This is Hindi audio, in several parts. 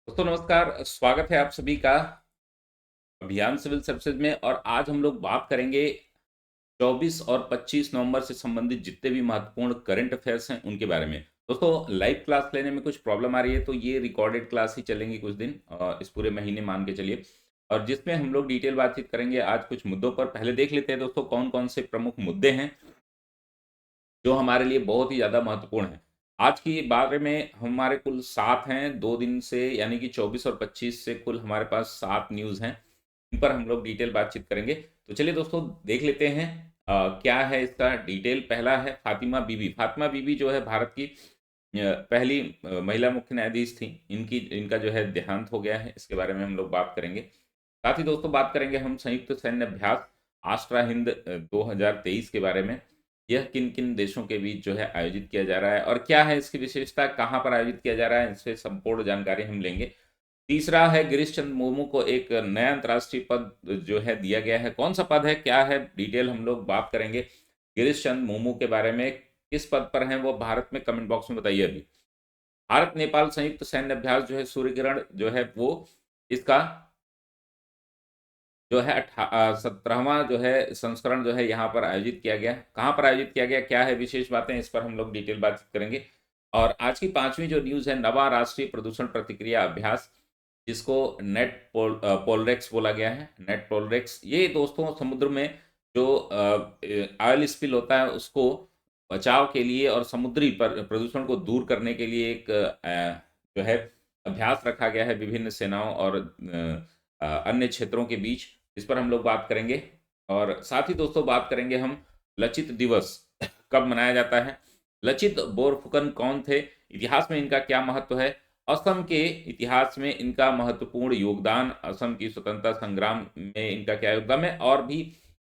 दोस्तों नमस्कार, स्वागत है आप सभी का अभियान सिविल सर्विसेज में। और आज हम लोग बात करेंगे 24 और 25 नवंबर से संबंधित जितने भी महत्वपूर्ण करंट अफेयर्स हैं उनके बारे में। दोस्तों लाइव क्लास लेने में कुछ प्रॉब्लम आ रही है तो ये रिकॉर्डेड क्लास ही चलेंगी कुछ दिन, इस पूरे महीने मान के चलिए। और जिसमें हम लोग डिटेल बातचीत करेंगे आज कुछ मुद्दों पर। पहले देख लेते हैं दोस्तों कौन कौन से प्रमुख मुद्दे हैं जो हमारे लिए बहुत ही ज़्यादा महत्वपूर्ण है। आज की बारे में हमारे कुल 7 हैं 2 दिन से, यानी कि 24 और 25 से कुल हमारे पास 7 न्यूज़ हैं। इन पर हम लोग डिटेल बातचीत करेंगे। तो चलिए दोस्तों देख लेते हैं क्या है इसका डिटेल। पहला है फातिमा बीबी। फातिमा बीबी जो है भारत की पहली महिला मुख्य न्यायाधीश थी। इनका जो है देहांत हो गया है, इसके बारे में हम लोग बात करेंगे। साथ ही दोस्तों बात करेंगे हम संयुक्त सैन्य अभ्यास आश्रा हिंद 2023 के बारे में। यह किन किन देशों के बीच जो है आयोजित किया जा रहा है और क्या है इसकी विशेषता, कहाँ पर आयोजित किया जा रहा है, इससे संपूर्ण जानकारी हम लेंगे। तीसरा है गिरीश चंद्र मुर्मू को एक नया अंतर्राष्ट्रीय पद जो है दिया गया है। कौन सा पद है, क्या है, डिटेल हम लोग बात करेंगे गिरीश चंद्र मुर्मू के बारे में। किस पद पर हैं वो भारत में, कमेंट बॉक्स में बताइए अभी। भारत नेपाल संयुक्त सैन्य अभ्यास जो है सूर्य किरण जो है वो इसका जो है 17वां जो है संस्करण जो है यहाँ पर आयोजित किया गया। कहाँ पर आयोजित किया गया, क्या है विशेष बातें, इस पर हम लोग डिटेल बातचीत करेंगे। और आज की पांचवी जो न्यूज़ है नवा राष्ट्रीय प्रदूषण प्रतिक्रिया अभ्यास, जिसको पोलरेक्स बोला गया है। नेट पोलरेक्स ये दोस्तों समुद्र में जो ऑयल स्पिल होता है उसको बचाव के लिए और समुद्री प्रदूषण को दूर करने के लिए एक जो है अभ्यास रखा गया है विभिन्न सेनाओं और अन्य क्षेत्रों के बीच। इस पर हम लोग बात करेंगे। और साथ ही दोस्तों बात करेंगे हम लचित दिवस कब मनाया जाता है। लचित बोरफुकन कौन थे, इतिहास में इनका क्या महत्व है, असम के इतिहास में इनका महत्वपूर्ण योगदान, असम की स्वतंत्रता संग्राम में इनका क्या योगदान है, और भी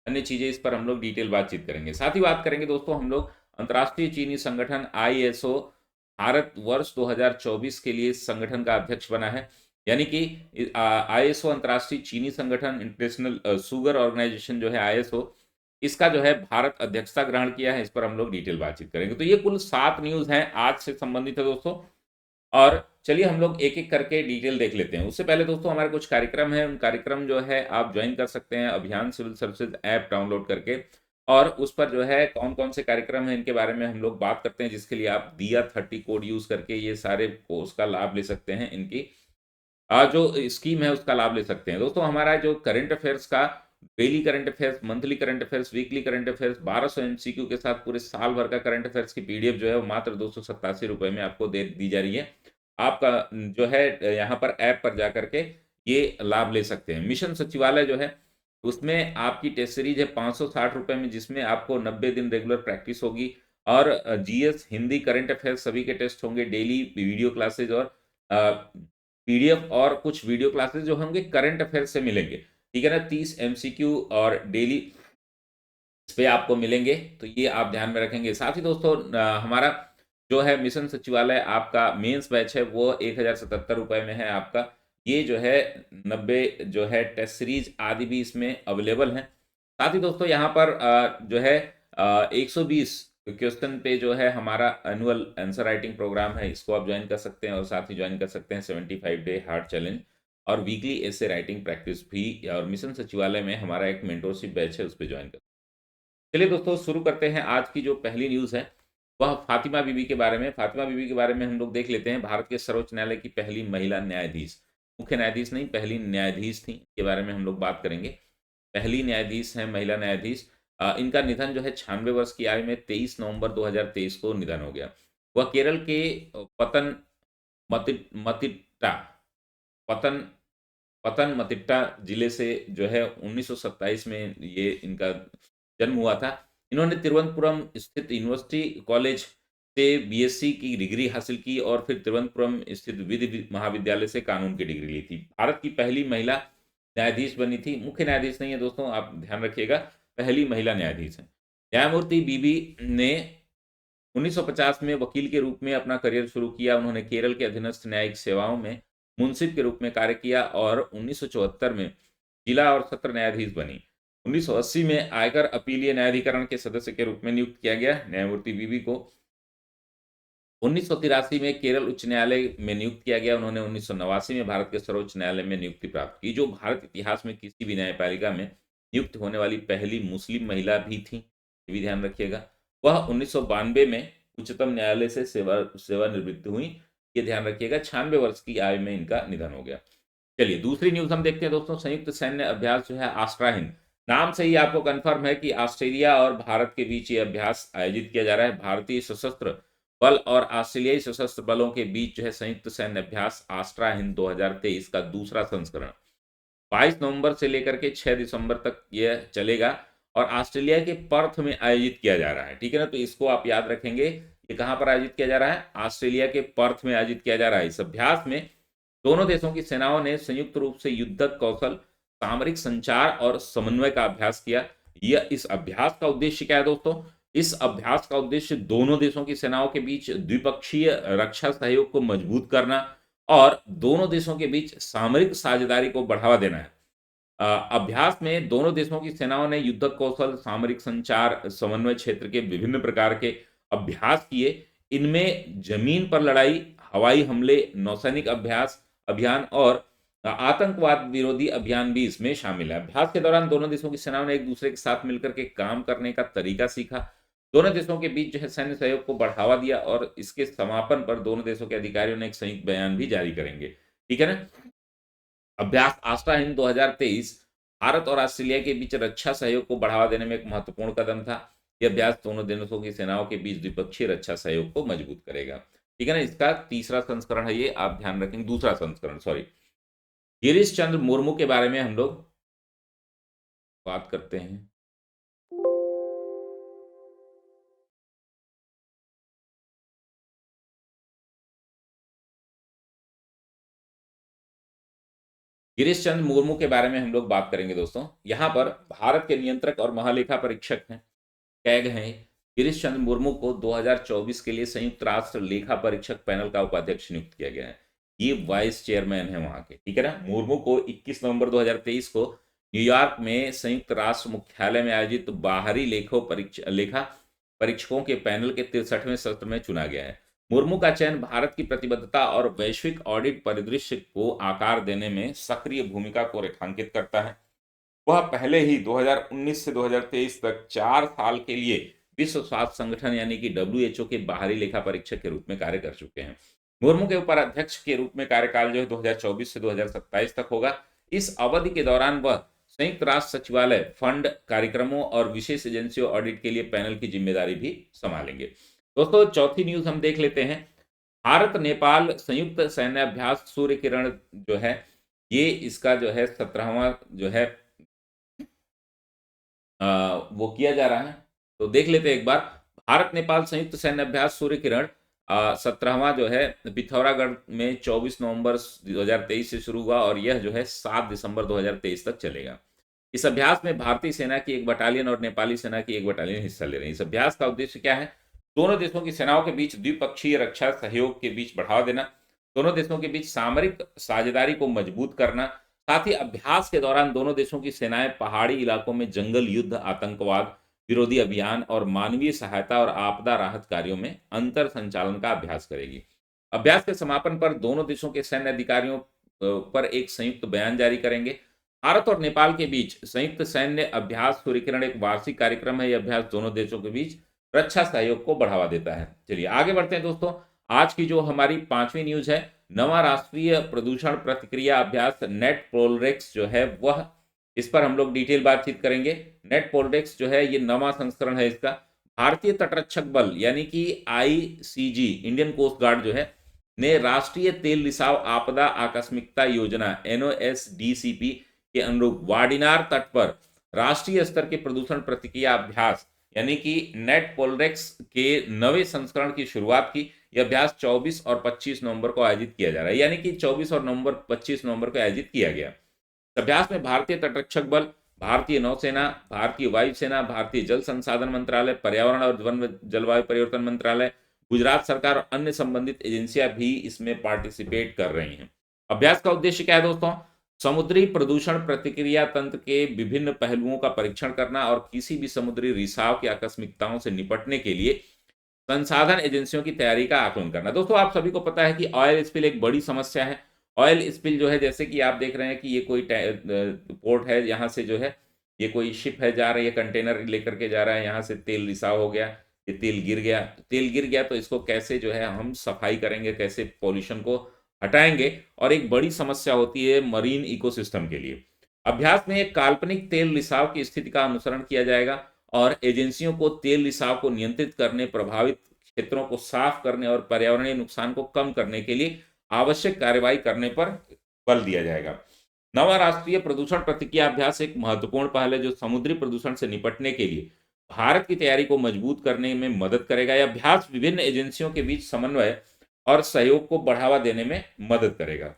अन्य चीजें इस पर हम लोग डिटेल बातचीत करेंगे। साथ ही बात करेंगे दोस्तों हम लोग अंतर्राष्ट्रीय चीनी संगठन आईएसओ, भारत वर्ष 2024 के लिए इस संगठन का अध्यक्ष बना है। यानी कि आईएसओ अंतर्राष्ट्रीय चीनी संगठन, इंटरनेशनल शुगर ऑर्गेनाइजेशन जो है आईएसओ, इसका जो है भारत अध्यक्षता ग्रहण किया है। इस पर हम लोग डिटेल बातचीत करेंगे। तो ये कुल 7 न्यूज़ हैं आज से संबंधित है दोस्तों। और चलिए हम लोग एक एक करके डिटेल देख लेते हैं। उससे पहले दोस्तों हमारे कुछ कार्यक्रम हैं, उन कार्यक्रम जो है आप ज्वाइन कर सकते हैं अभियान सिविल सर्विसेज ऐप डाउनलोड करके। और उस पर जो है कौन कौन से कार्यक्रम हैं इनके बारे में हम लोग बात करते हैं, जिसके लिए आप दिया 30 कोड यूज करके ये सारे कोर्स का लाभ ले सकते हैं। इनकी जो स्कीम है उसका लाभ ले सकते हैं। दोस्तों हमारा जो करंट अफेयर्स का daily current affairs, monthly current affairs, weekly current affairs 1200 MCQ के साथ पूरे साल भर का करंट अफेयर्स की पीडीएफ जो है वो मात्र 287 रुपये में आपको दे दी जा रही है। आपका जो है यहाँ पर ऐप पर जा करके ये लाभ ले सकते हैं। मिशन सचिवालय जो है उसमें आपकी टेस्ट सीरीज है 560 रुपये में, जिसमें आपको 90 दिन रेगुलर प्रैक्टिस होगी। और जीएस, हिंदी, करंट अफेयर्स सभी के टेस्ट होंगे, डेली वीडियो क्लासेज और पीडीएफ और कुछ वीडियो क्लासेस जो होंगे करंट अफेयर से मिलेंगे। ठीक है ना, 30 एमसीक्यू और डेली इस पे आपको मिलेंगे, तो ये आप ध्यान में रखेंगे। साथ ही दोस्तों हमारा जो है मिशन सचिवालय आपका मेंस बैच है वो 1077 रुपये में है आपका। ये जो है 90 जो है टेस्ट सीरीज आदि भी इसमें अवेलेबल हैं। साथ ही दोस्तों यहाँ पर जो है 120 क्वेश्चन पे जो है हमारा एनुअल आंसर राइटिंग प्रोग्राम है, इसको आप ज्वाइन कर सकते हैं। और साथ ही ज्वाइन कर सकते हैं 75 डे हार्ड चैलेंज और वीकली ऐसे राइटिंग प्रैक्टिस भी। और मिशन सचिवालय में हमारा एक मेंटोरशिप बैच है, उस पर ज्वाइन कर। चलिए दोस्तों शुरू करते हैं। आज की जो पहली न्यूज़ है वह फातिमा बीबी के बारे में। फातिमा बीबी के बारे में हम लोग देख लेते हैं। भारत के सर्वोच्च न्यायालय की पहली महिला न्यायाधीश, मुख्य न्यायाधीश नहीं, पहली न्यायाधीश थी, के बारे में हम लोग बात करेंगे। पहली न्यायाधीश हैं महिला न्यायाधीश। इनका निधन जो है 96 वर्ष की आयु में 23 नवंबर 2023 को निधन हो गया। वह केरल के पतन मतिट्टा पतन पतनमतिट्टा जिले से जो है 1927 में ये इनका जन्म हुआ था। इन्होंने तिरुवनंतपुरम स्थित यूनिवर्सिटी कॉलेज से बीएससी की डिग्री हासिल की और फिर तिरुवनंतपुरम स्थित विधि महाविद्यालय से कानून की डिग्री ली थी। भारत की पहली महिला न्यायाधीश बनी थी। मुख्य न्यायाधीश नहीं है दोस्तों, आप ध्यान रखिएगा, पहली महिला न्यायाधीश है। न्यायमूर्ति बीबी ने 1950 में वकील के रूप में अपना करियर शुरू किया। उन्होंने केरल के अधीनस्थ न्यायिक सेवाओं में मुंसिफ के रूप में कार्य किया और 1974 में जिला और सत्र न्यायाधीश बनी। 1980 में आयकर अपीलीय न्यायाधिकरण के सदस्य के रूप में नियुक्त किया गया न्यायमूर्ति बीबी को। 1983 में केरल उच्च न्यायालय में नियुक्त किया गया। उन्होंने 1989 में भारत के सर्वोच्च न्यायालय में नियुक्ति प्राप्त की, जो भारत इतिहास में किसी भी न्यायपालिका में नियुक्त होने वाली पहली मुस्लिम महिला भी थी, ये भी ध्यान रखिएगा। वह 1992 में उच्चतम न्यायालय से सेवानिवृत्त हुई, ये ध्यान रखिएगा। 96 वर्ष की आयु में इनका निधन हो गया। चलिए दूसरी न्यूज़ हम देखते हैं दोस्तों। संयुक्त सैन्य अभ्यास जो है आस्ट्रा हिंद, नाम से ही आपको कंफर्म है कि ऑस्ट्रेलिया और भारत के बीच ये अभ्यास आयोजित किया जा रहा है। भारतीय सशस्त्र बल और ऑस्ट्रेलियाई सशस्त्र बलों के बीच जो है संयुक्त सैन्य अभ्यास आस्ट्रा हिंद 2023 का दूसरा संस्करण 22 नवंबर से लेकर के 6 दिसंबर तक यह चलेगा और ऑस्ट्रेलिया के पर्थ में आयोजित किया जा रहा है। ठीक है ना, तो इसको आप याद रखेंगे। ये कहां पर आयोजित किया जा रहा है? ऑस्ट्रेलिया के पर्थ में आयोजित किया जा रहा है। इस अभ्यास में दोनों देशों की सेनाओं ने संयुक्त रूप से युद्धक कौशल, सामरिक संचार और समन्वय का अभ्यास किया। यह इस अभ्यास का उद्देश्य क्या है दोस्तों? इस अभ्यास का उद्देश्य दोनों देशों की सेनाओं के बीच द्विपक्षीय रक्षा सहयोग को मजबूत करना और दोनों देशों के बीच सामरिक साझेदारी को बढ़ावा देना है। अभ्यास में दोनों देशों की सेनाओं ने युद्धक कौशल, सामरिक संचार, समन्वय क्षेत्र के विभिन्न प्रकार के अभ्यास किए। इनमें जमीन पर लड़ाई, हवाई हमले, नौसैनिक अभ्यास अभियान और आतंकवाद विरोधी अभियान भी इसमें शामिल है। अभ्यास के दौरान दोनों देशों की सेनाओं ने एक दूसरे के साथ मिलकर के काम करने का तरीका सीखा। दोनों देशों के बीच जो है सैन्य सहयोग को बढ़ावा दिया और इसके समापन पर दोनों देशों के अधिकारियों ने एक संयुक्त बयान भी जारी करेंगे। ठीक है ना। अभ्यास आस्ट्रा हिंद 2023 भारत और ऑस्ट्रेलिया के बीच रक्षा सहयोग को बढ़ावा देने में एक महत्वपूर्ण कदम था। यह अभ्यास दोनों देशों की सेनाओं के बीच द्विपक्षीय रक्षा सहयोग को मजबूत करेगा। ठीक है ना। इसका तीसरा संस्करण है, ये आप ध्यान रखेंगे। दूसरा संस्करण, सॉरी। गिरीश चंद्र मुर्मू के बारे में हम लोग बात करते हैं। गिरीश चंद्र मुर्मू के बारे में हम लोग बात करेंगे दोस्तों। यहां पर भारत के नियंत्रक और महालेखा परीक्षक हैं, कैग हैं। गिरीश चंद्र मुर्मू को 2024 के लिए संयुक्त राष्ट्र लेखा परीक्षक पैनल का उपाध्यक्ष नियुक्त किया गया है। ये वाइस चेयरमैन है वहां के। ठीक है ना। मुर्मू को 21 नवंबर 2023 को न्यूयॉर्क में संयुक्त राष्ट्र मुख्यालय में आयोजित बाहरी लेखा परीक्षकों के पैनल के 63वें सत्र में चुना गया है। मुर्मू का चयन भारत की प्रतिबद्धता और वैश्विक ऑडिट परिदृश्य को आकार देने में सक्रिय भूमिका को रेखांकित करता है। वह पहले ही 2019 से 2023 तक 4 साल के लिए विश्व स्वास्थ्य संगठन यानी कि WHO के बाहरी लेखा परीक्षक के रूप में कार्य कर चुके हैं। मुर्मू के उपाध्यक्ष के रूप में कार्यकाल जो है 2024 से 2027 तक होगा। इस अवधि के दौरान वह संयुक्त राष्ट्र सचिवालय, फंड, कार्यक्रमों और विशेष एजेंसियों ऑडिट के लिए पैनल की जिम्मेदारी भी संभालेंगे। दोस्तों चौथी न्यूज हम देख लेते हैं। भारत नेपाल संयुक्त सैन्य अभ्यास सूर्य किरण जो है, ये इसका जो है 17वां जो है वो किया जा रहा है। तो देख लेते हैं एक बार। भारत नेपाल संयुक्त सैन्य अभ्यास सूर्य किरण 17वां जो है पिथौरागढ़ में 24 नवंबर 2023 से शुरू हुआ और यह जो है 7 दिसंबर 2023 तक चलेगा। इस अभ्यास में भारतीय सेना की एक बटालियन और नेपाली सेना की एक बटालियन हिस्सा ले रही है। इस अभ्यास का उद्देश्य क्या है? दोनों देशों की सेनाओं के बीच द्विपक्षीय रक्षा सहयोग के बीच बढ़ावा देना, दोनों देशों के बीच सामरिक साझेदारी को मजबूत करना। साथ ही अभ्यास के दौरान दोनों देशों की सेनाएं पहाड़ी इलाकों में जंगल युद्ध, आतंकवाद विरोधी अभियान और मानवीय सहायता और आपदा राहत कार्यों में अंतर संचालन का अभ्यास करेगी। अभ्यास के समापन पर दोनों देशों के सैन्य अधिकारियों पर एक संयुक्त बयान जारी करेंगे। भारत और नेपाल के बीच संयुक्त सैन्य अभ्यास सूर्यकिरण एक वार्षिक कार्यक्रम है। यह अभ्यास दोनों देशों के बीच रक्षा सहयोग को बढ़ावा देता है। चलिए आगे बढ़ते हैं दोस्तों। आज की जो हमारी 5वीं न्यूज है, नवा राष्ट्रीय प्रदूषण प्रतिक्रिया अभ्यास नेट पोलरेक्स जो है वह, इस पर हम लोग डिटेल बातचीत करेंगे। नेट पोलरेक्स जो है ये नवा संस्करण है इसका। भारतीय तटरक्षक बल यानी कि ICG, इंडियन कोस्ट गार्ड जो है, ने राष्ट्रीय तेल रिसाव आपदा आकस्मिकता योजना NOSDCP के अनुरूप वाडिनार तट पर राष्ट्रीय स्तर के प्रदूषण प्रतिक्रिया अभ्यास यानी कि नेट पोलरेक्स के नवे संस्करण की शुरुआत की। यह अभ्यास 24 और 25 नवंबर को आयोजित किया जा रहा है, यानी कि 24 और 25 नवंबर को आयोजित किया गया। अभ्यास में भारतीय तटरक्षक बल, भारतीय नौसेना, भारतीय वायुसेना, भारतीय जल संसाधन मंत्रालय, पर्यावरण और वन जलवायु परिवर्तन मंत्रालय, गुजरात सरकार और अन्य संबंधित एजेंसियां भी इसमें पार्टिसिपेट कर रही हैं। अभ्यास का उद्देश्य क्या है दोस्तों? समुद्री प्रदूषण प्रतिक्रिया तंत्र के विभिन्न पहलुओं का परीक्षण करना और किसी भी समुद्री रिसाव की आकस्मिकताओं से निपटने के लिए संसाधन एजेंसियों की तैयारी का आकलन करना। दोस्तों आप सभी को पता है कि ऑयल स्पिल एक बड़ी समस्या है। ऑयल स्पिल जो है, जैसे कि आप देख रहे हैं कि ये कोई पोर्ट है, यहाँ से जो है ये कोई शिप है जा रही है, कंटेनर लेकर के जा रहा है, यहाँ से तेल रिसाव हो गया, ये तेल गिर गया। तेल गिर गया तो इसको कैसे जो है हम सफाई करेंगे, कैसे पॉल्यूशन को हटाएंगे, और एक बड़ी समस्या होती है मरीन इकोसिस्टम के लिए। अभ्यास में एक काल्पनिक तेल रिसाव की स्थिति का अनुसरण किया जाएगा और एजेंसियों को तेल रिसाव को नियंत्रित करने, प्रभावित क्षेत्रों को साफ करने और पर्यावरणीय नुकसान को कम करने के लिए आवश्यक कार्रवाई करने पर बल दिया जाएगा। नवा राष्ट्रीय प्रदूषण प्रतिक्रिया अभ्यास एक महत्वपूर्ण पहल है जो समुद्री प्रदूषण से निपटने के लिए भारत की तैयारी को मजबूत करने में मदद करेगा। यह अभ्यास विभिन्न एजेंसियों के बीच समन्वय और सहयोग को बढ़ावा देने में मदद करेगा।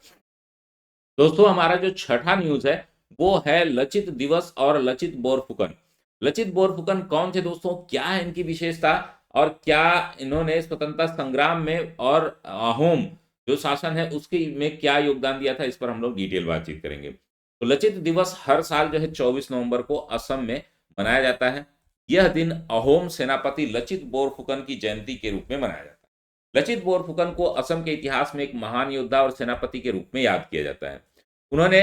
दोस्तों हमारा जो छठा न्यूज है वो है लचित दिवस और लचित बोरफुकन। लचित बोरफुकन कौन थे दोस्तों, क्या है इनकी विशेषता, और क्या इन्होंने स्वतंत्रता संग्राम में और अहोम जो शासन है उसके में क्या योगदान दिया था, इस पर हम लोग डिटेल बातचीत करेंगे। तो लचित दिवस हर साल जो है 24 नवंबर को असम में मनाया जाता है। यह दिन अहोम सेनापति लचित बोरफुकन की जयंती के रूप में मनाया जाता है। लचित बोरफुकन को असम के इतिहास में एक महान योद्धा और सेनापति के रूप में याद किया जाता है। उन्होंने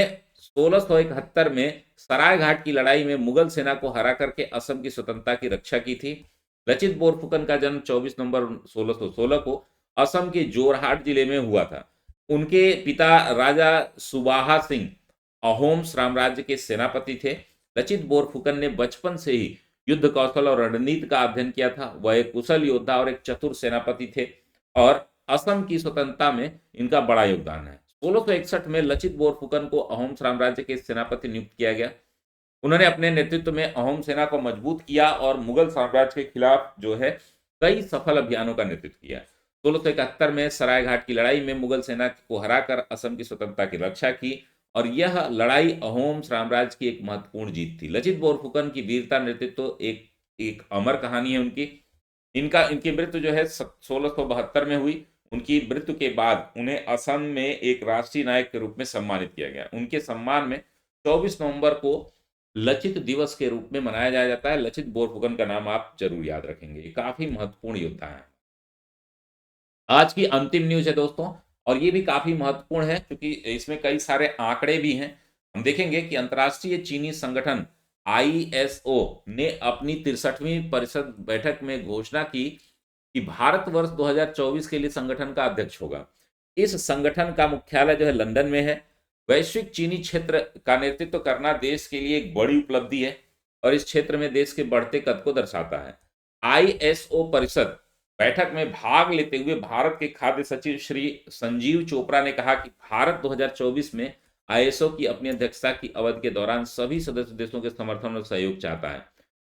1671 में सरायघाट की लड़ाई में मुगल सेना को हरा करके असम की स्वतंत्रता की रक्षा की थी। लचित बोरफुकन का जन्म 24 नवंबर 1616 को असम के जोरहाट जिले में हुआ था। उनके पिता राजा सुबाहा सिंह अहोम साम्राज्य के सेनापति थे। लचित बोरफुकन ने बचपन से ही युद्ध कौशल और रणनीति का अध्ययन किया था। वह एक कुशल योद्धा और एक चतुर सेनापति थे और असम की स्वतंत्रता में इनका बड़ा योगदान है। 1661 में लचित बोरफुकन को अहोम साम्राज्य के सेनापति नियुक्त किया गया। उन्होंने अपने नेतृत्व में अहोम सेना को मजबूत किया और मुगल साम्राज्य के खिलाफ जो है कई सफल अभियानों का नेतृत्व किया। 1671 में सरायघाट की लड़ाई में मुगल सेना को हराकर असम की स्वतंत्रता की रक्षा की और यह लड़ाई अहोम साम्राज्य की एक महत्वपूर्ण जीत थी। लचित बोरफुकन की वीरता नेतृत्व एक एक अमर कहानी है उनकी। इनकी मृत्यु जो है 1672 में हुई। उनकी मृत्यु के बाद उन्हें असम में एक राष्ट्रीय नायक के रूप में सम्मानित किया गया। उनके सम्मान में 24 नवंबर को लचित दिवस के रूप में मनाया जाता है। लचित बोरफुकन का नाम आप जरूर याद रखेंगे, ये काफी महत्वपूर्ण योद्धा है। आज की अंतिम न्यूज है दोस्तों, और ये भी काफी महत्वपूर्ण है क्योंकि इसमें कई सारे आंकड़े भी हैं। हम देखेंगे कि अंतर्राष्ट्रीय चीनी संगठन ISO ने अपनी 63वीं परिषद बैठक में घोषणा की कि भारत वर्ष 2024 के लिए संगठन का अध्यक्ष होगा। इस संगठन का मुख्यालय जो है लंदन में है। वैश्विक चीनी क्षेत्र का नेतृत्व करना देश के लिए एक बड़ी उपलब्धि है और इस क्षेत्र में देश के बढ़ते कद को दर्शाता है। ISO परिषद बैठक में भाग लेते हुए भारत के खाद्य सचिव श्री संजीव चोपड़ा ने कहा कि भारत 2024 में ISO की अपनी अध्यक्षता की अवधि के दौरान सभी सदस्य देशों के समर्थन और सहयोग चाहता है।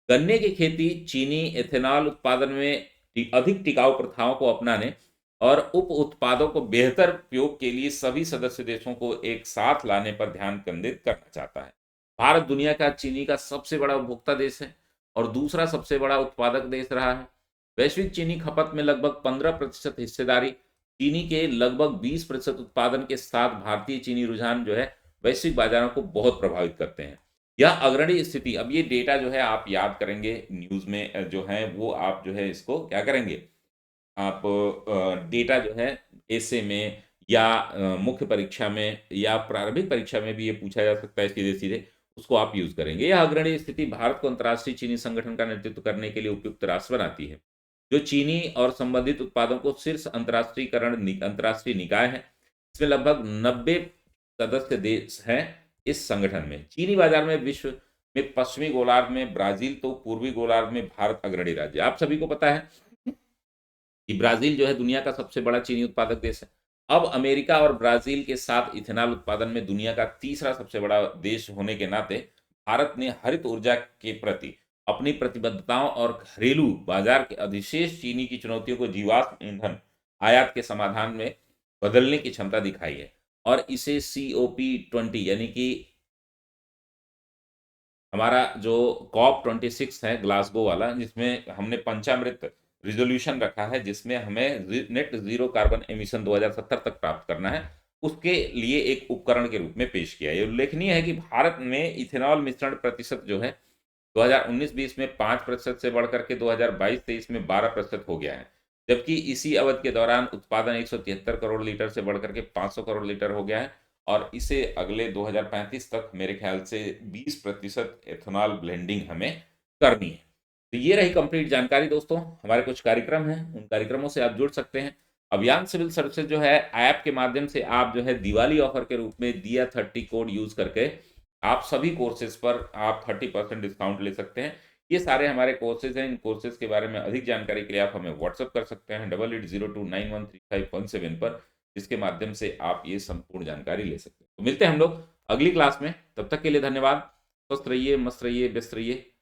गन्ने की खेती, चीनी, एथेनॉल उत्पादन में अधिक टिकाऊ प्रथाओं को अपनाने और उप उत्पादों को बेहतर उपयोग के लिए सभी सदस्य देशों को एक साथ लाने पर ध्यान केंद्रित करना चाहता है। भारत दुनिया का चीनी का सबसे बड़ा उपभोक्ता देश है और दूसरा सबसे बड़ा उत्पादक देश रहा है। वैश्विक चीनी खपत में लगभग 15% हिस्सेदारी, चीनी के लगभग 20% उत्पादन के साथ भारतीय चीनी रुझान जो है वैश्विक बाजारों को बहुत प्रभावित करते हैं। यह अग्रणी स्थिति, अब ये डेटा जो है आप याद करेंगे न्यूज में जो है वो आप जो है इसको क्या करेंगे, आप डेटा जो है ऐसे में या मुख्य परीक्षा में या प्रारंभिक परीक्षा में भी ये पूछा जा सकता है सीधे सीधे, उसको आप यूज करेंगे। यह अग्रणी स्थिति भारत को अंतर्राष्ट्रीय चीनी संगठन का नेतृत्व करने के लिए उपयुक्त राष्ट्र बनाती है, जो चीनी और संबंधित उत्पादों को शीर्ष अंतर्राष्ट्रीय निकाय है। इसमें लगभग 90 सदस्य देश हैं। इस संगठन में चीनी बाजार में विश्व में पश्चिमी गोलार्ध में ब्राजील तो पूर्वी गोलार्ध में भारत अग्रणी राज्य। आप सभी को पता है कि ब्राजील जो है दुनिया का सबसे बड़ा चीनी उत्पादक देश है। अब अमेरिका और ब्राजील के साथ इथेनॉल उत्पादन में दुनिया का तीसरा सबसे बड़ा देश होने के नाते भारत ने हरित ऊर्जा के प्रति अपनी प्रतिबद्धताओं और घरेलू बाजार के अधिशेष चीनी की चुनौतियों को जीवाश्म ईंधन आयात के समाधान में बदलने की क्षमता दिखाई है और इसे COP20 यानी कि हमारा जो COP26 है ग्लासगो वाला, जिसमें हमने पंचामृत रिजोल्यूशन रखा है जिसमें हमें नेट जीरो कार्बन एमिशन 2070 तक प्राप्त करना है, उसके लिए एक उपकरण के रूप में पेश किया है। ये उल्लेखनीय है कि भारत में इथेनॉल मिश्रण प्रतिशत जो है 2019-20 में 5% से बढ़कर के 2022-23 में 12% हो गया है। जबकि इसी अवधि के दौरान उत्पादन 173 करोड़ लीटर से बढ़कर के 500 करोड़ लीटर हो गया है, और इसे अगले 2035 तक मेरे ख्याल से 20% एथेनॉल ब्लेंडिंग हमें करनी है। तो ये रही कंप्लीट जानकारी दोस्तों। हमारे कुछ कार्यक्रम हैं, उन कार्यक्रमों से आप जुड़ सकते हैं। अभियान सिविल सर्विसेज जो है ऐप के माध्यम से आप जो है दिवाली ऑफर के रूप में दिया 30 कोड यूज करके आप सभी कोर्सेज पर आप 30% डिस्काउंट ले सकते हैं। ये सारे हमारे कोर्सेज हैं। इन कोर्सेज के बारे में अधिक जानकारी के लिए आप हमें व्हाट्सअप कर सकते हैं 8802913517 पर, जिसके माध्यम से आप ये संपूर्ण जानकारी ले सकते हैं। तो मिलते हैं हम लोग अगली क्लास में, तब तक के लिए धन्यवाद। स्वस्थ रहिए, मस्त रहिए, व्यस्त रहिए।